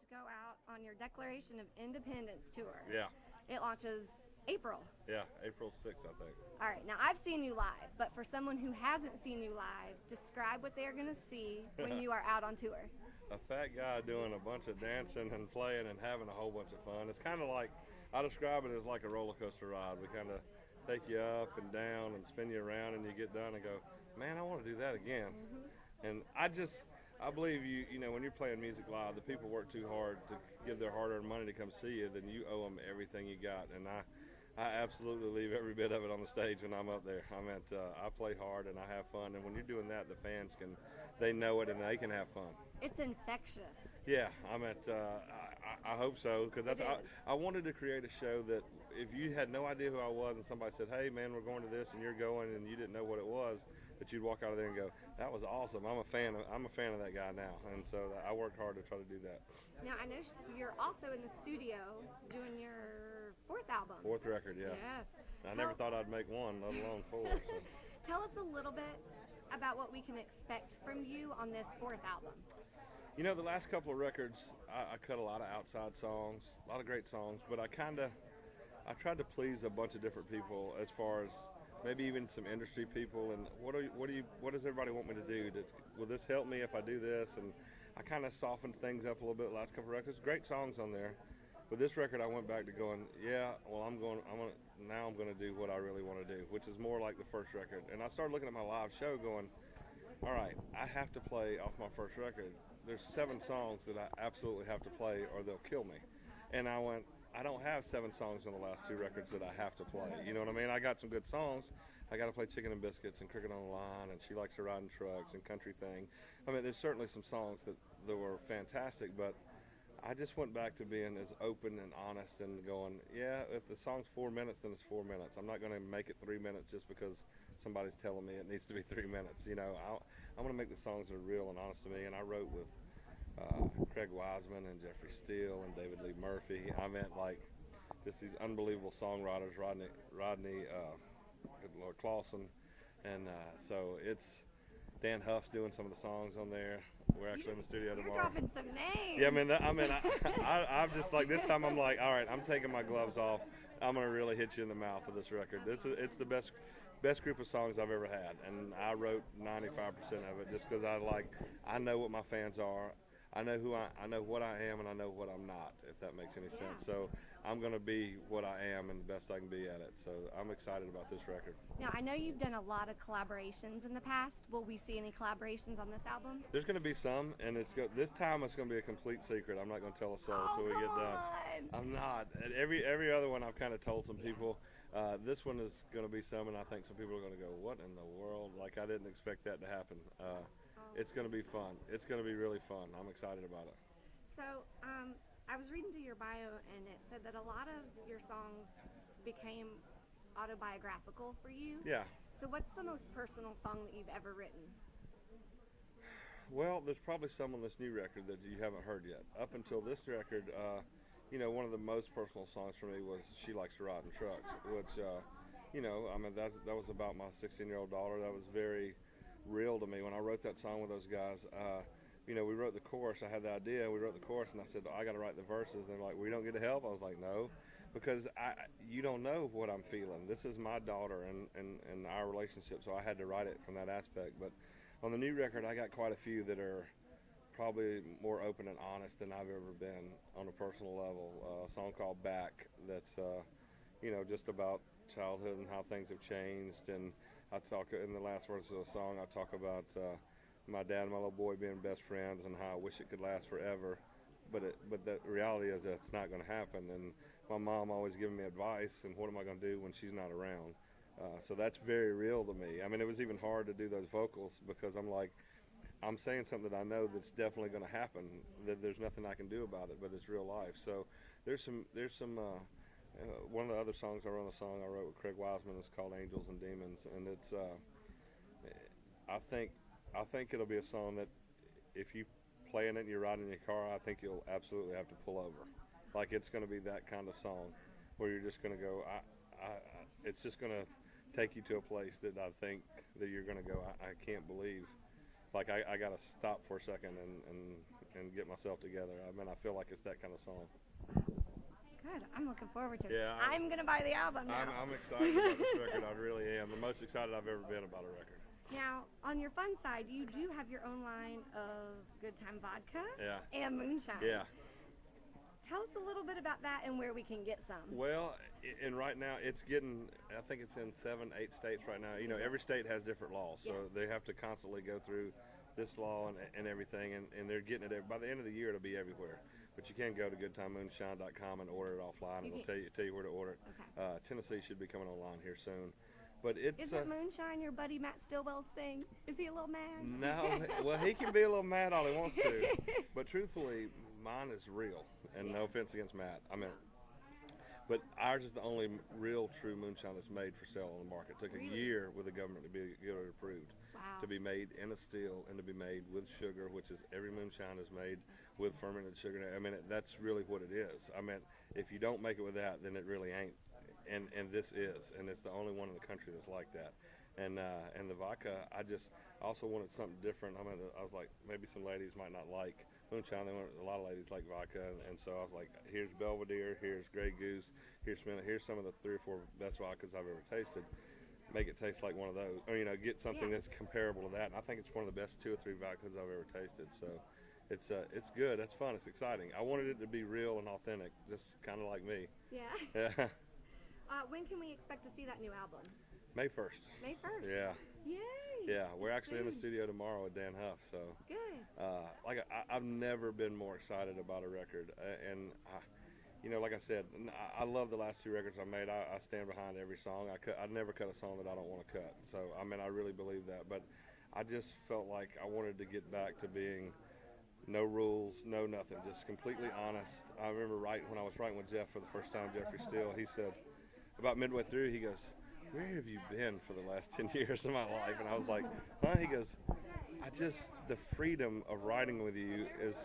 go out on your Declaration of Independence tour. Yeah. It launches April. Yeah, April 6th, I think. All right, now I've seen you live, but for someone who hasn't seen you live, describe what they're going to see when you are out on tour. A fat guy doing a bunch of dancing and playing and having a whole bunch of fun. It's kind of like, I describe it as like a roller coaster ride. We kind of take you up and down and spin you around, and you get done and go, man, I want to do that again. And I believe you know, when you're playing music live, the people work too hard to give their hard-earned money to come see you, then you owe them everything you got. And I absolutely leave every bit of it on the stage when I'm up there. I play hard and I have fun, and when you're doing that, the fans they know it and they can have fun. It's infectious. Yeah, I hope so, because I wanted to create a show that if you had no idea who I was and somebody said, hey man, we're going to this, and you're going and you didn't know what it was, that you'd walk out of there and go, that was awesome. I'm a fan of that guy now, and so I worked hard to try to do that. Now I know you're also in the studio doing your fourth album. Fourth record, yeah. Yes. I never thought I'd make one, let alone four. So. Tell us a little bit about what we can expect from you on this fourth album. You know, the last couple of records, I cut a lot of outside songs, a lot of great songs, but I tried to please a bunch of different people, as far as maybe even some industry people. And what does everybody want me to do? Will this help me if I do this? And I kind of softened things up a little bit. The last couple of records, great songs on there. But this record, I went back to going, yeah, well, I'm going to do what I really want to do, which is more like the first record. And I started looking at my live show going, all right, I have to play off my first record. There's 7 songs that I absolutely have to play or they'll kill me. And I went, I don't have 7 songs on the last 2 records that I have to play. You know what I mean? I got some good songs. I got to play Chicken and Biscuits and Cricket on the Line and She Likes to Ride in Trucks and Country Thing. I mean, there's certainly some songs that were fantastic, but I just went back to being as open and honest and going, yeah, if the song's 4 minutes, then it's 4 minutes. I'm not going to make it 3 minutes just because somebody's telling me it needs to be 3 minutes. You know, I'm going to make the songs that are real and honest to me. And I wrote with Craig Wiseman and Jeffrey Steele and David Lee Murphy. I meant like just these unbelievable songwriters, Rodney good Lord, Clausen. And so it's Dan Huff's doing some of the songs on there. We're actually in the studio tomorrow. You're dropping some names. Yeah, I'm just like, this time I'm like, all right, I'm taking my gloves off. I'm going to really hit you in the mouth with this record. It's the best group of songs I've ever had, and I wrote 95% of it just because I know what my fans are. I know what I am, and I know what I'm not, if that makes any sense. So I'm going to be what I am and the best I can be at it. So I'm excited about this record. Now, I know you've done a lot of collaborations in the past. Will we see any collaborations on this album? There's going to be some, and this time it's going to be a complete secret. I'm not going to tell a soul until we get done. I'm not. Every other one I've kind of told some people. This one is going to be some, and I think some people are going to go, what in the world? Like, I didn't expect that to happen. It's going to be fun. It's going to be really fun. I'm excited about it. So, I was reading through your bio, and it said that a lot of your songs became autobiographical for you. Yeah. So what's the most personal song that you've ever written? Well, there's probably some on this new record that you haven't heard yet. Up until this record, you know, one of the most personal songs for me was She Likes to Ride in Trucks, which, you know, I mean, that was about my 16-year-old daughter. That was very real to me. When I wrote that song with those guys, you know, we wrote the chorus. I had the idea. We wrote the chorus, and I said, I got to write the verses. And they're like, we don't get to help? I was like, no, because you don't know what I'm feeling. This is my daughter and our relationship, so I had to write it from that aspect. But on the new record, I got quite a few that are probably more open and honest than I've ever been on a personal level. A song called Back that's, you know, just about childhood and how things have changed. And I talk in the last verse of the song, I talk about my dad and my little boy being best friends and how I wish it could last forever. But the reality is that it's not going to happen. And my mom always giving me advice, and what am I going to do when she's not around? So that's very real to me. I mean, it was even hard to do those vocals because I'm like, I'm saying something that I know that's definitely going to happen, that there's nothing I can do about it, but it's real life. So there's some one of the other songs I wrote with Craig Wiseman is called Angels and Demons, and it's I think it'll be a song that if you playing it and you're riding in your car, I think you'll absolutely have to pull over. Like, it's going to be that kind of song where you're just going to go, it's just going to take you to a place that I think that you're going to go, I can't believe, like I got to stop for a second and get myself together. I mean, I feel like it's that kind of song. Good. I'm looking forward to it. Yeah, I'm going to buy the album now. I'm excited about this record. I really am. The most excited I've ever been about a record. Now, on your fun side, you do have your own line of Good Time Vodka and Moonshine. Yeah. Tell us a little bit about that and where we can get some. Well, and right now it's getting, I think it's in 7, 8 states right now. You know, every state has different laws, so they have to constantly go through this law and everything, and they're getting it. By the end of the year, it'll be everywhere. But you can go to goodtimemoonshine.com and order it offline, and it'll tell you where to order it. Okay. Tennessee should be coming online here soon. But it's Isn't Moonshine your buddy Matt Stillwell's thing? Is he a little mad? No, well, he can be a little mad all he wants to, but truthfully, mine is real, and no offense against Matt. I mean, but ours is the only real true moonshine that's made for sale on the market. It took a year with the government to get it approved. Wow. To be made in a still and to be made with sugar, which is every moonshine is made with fermented sugar. I mean, that's really what it is. I mean, if you don't make it with that, then it really ain't. And this is, and it's the only one in the country that's like that. And the vodka, I also wanted something different. I mean, I was like, maybe some ladies might not like moonshine. A lot of ladies like vodka, and so I was like, here's Belvedere, here's Grey Goose, here's some of the 3 or 4 best vodkas I've ever tasted. Make it taste like one of those, or get something that's comparable to that. And I think it's one of the best 2 or 3 vodkas I've ever tasted. So it's good. It's fun. It's exciting. I wanted it to be real and authentic, just kind of like me. Yeah. Yeah. When can we expect to see that new album? May 1st. May 1st. Yeah. Yay. Yeah, we're actually in the studio tomorrow with Dan Huff. So good. I've never been more excited about a record, and like I said, I love the last 2 records I made. I stand behind every song. I never cut a song that I don't want to cut. So I mean, I really believe that. But I just felt like I wanted to get back to being no rules, no nothing, just completely honest. I remember when I was writing with Jeff for the first time, Jeffrey Steele, he said, about midway through, he goes, "Where have you been for the last 10 years of my life?" And I was like, "Huh?" He goes, the freedom of writing with you is,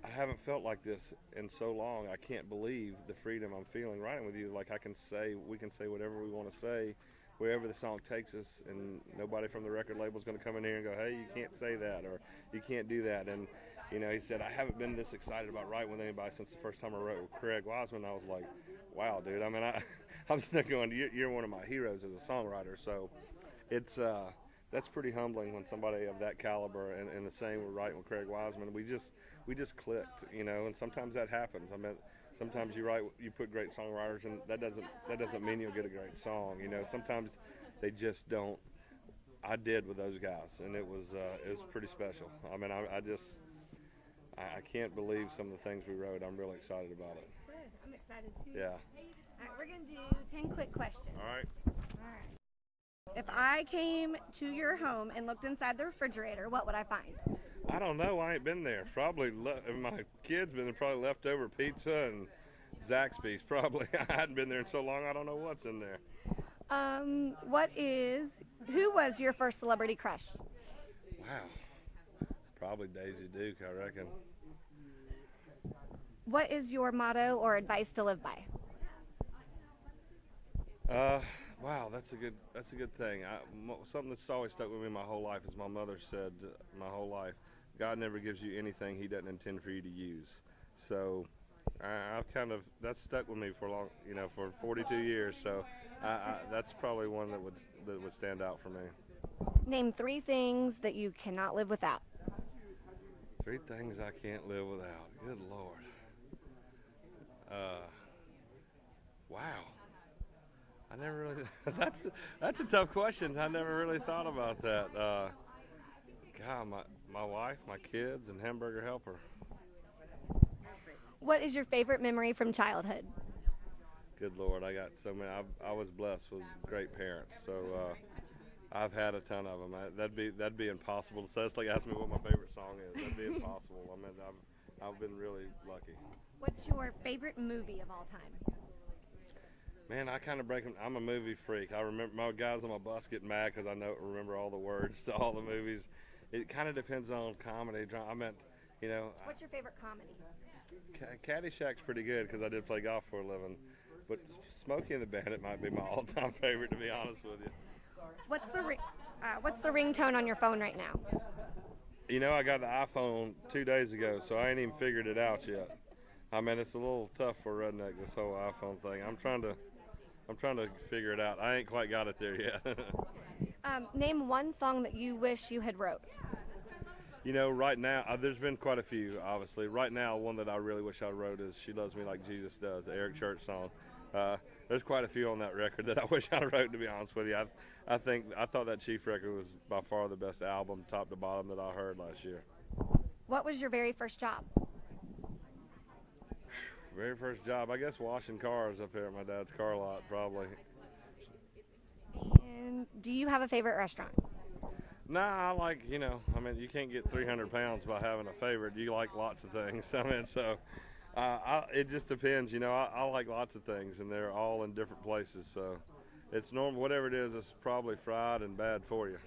I haven't felt like this in so long. I can't believe the freedom I'm feeling writing with you. Like we can say whatever we want to say, wherever the song takes us, and nobody from the record label is going to come in here and go, "Hey, you can't say that," or "You can't do that." And he said, "I haven't been this excited about writing with anybody since the first time I wrote with Craig Wiseman." I was like, "Wow, dude." I mean, I'm just going, you're one of my heroes as a songwriter. So it's that's pretty humbling when somebody of that caliber, and the same with writing with Craig Wiseman. We just clicked, and sometimes that happens. I mean, sometimes you put great songwriters, and that doesn't mean you'll get a great song. Sometimes they just don't. I did with those guys, and it was pretty special. I mean, I can't believe some of the things we wrote. I'm really excited about it. Good. I'm excited too. Yeah. All right, we're going to do 10 quick questions. All right. If I came to your home and looked inside the refrigerator, what would I find? I don't know. I ain't been there. Probably my kids been there. Probably leftover pizza and Zaxby's. Probably. I hadn't been there in so long. I don't know what's in there. Who was your first celebrity crush? Wow. Probably Daisy Duke, I reckon. What is your motto or advice to live by? Wow, that's a good thing. Something that's always stuck with me my whole life is my mother said my whole life, God never gives you anything He doesn't intend for you to use. So that's stuck with me for long, for 42 years. So that's probably one that would stand out for me. Name 3 things that you cannot live without. 3 things I can't live without. Good Lord. Wow. I never really. That's a tough question. I never really thought about that. God, my wife, my kids, and Hamburger Helper. What is your favorite memory from childhood? Good Lord, I got so many. I was blessed with great parents, so I've had a ton of them. That'd be impossible to say. It's like asking me what my favorite song is. That'd be impossible. I mean, I've been really lucky. What's your favorite movie of all time? Man, I kind of break them. I'm a movie freak. I remember my guys on my bus get mad because I remember all the words to all the movies. It kind of depends on comedy, drama. I meant, What's your favorite comedy? Caddyshack's pretty good because I did play golf for a living. But Smokey and the Bandit might be my all-time favorite, to be honest with you. What's the ringtone on your phone right now? You know, I got the iPhone 2 days ago, so I ain't even figured it out yet. I mean, it's a little tough for a redneck, this whole iPhone thing. I'm trying to figure it out. I ain't quite got it there yet. Name one song that you wish you had wrote. You know, right now, there's been quite a few, obviously. Right now, one that I really wish I wrote is She Loves Me Like Jesus Does, the Eric Church song. There's quite a few on that record that I wish I wrote, to be honest with you. I thought that Chief record was by far the best album, top to bottom, that I heard last year. What was your very first job? Very first job, I guess washing cars up here at my dad's car lot, probably. And do you have a favorite restaurant? Nah, I like, you know, I mean, you can't get 300 pounds by having a favorite. You like lots of things. I mean, so it just depends, you know. I like lots of things, and they're all in different places. So it's normal. Whatever it is, it's probably fried and bad for you.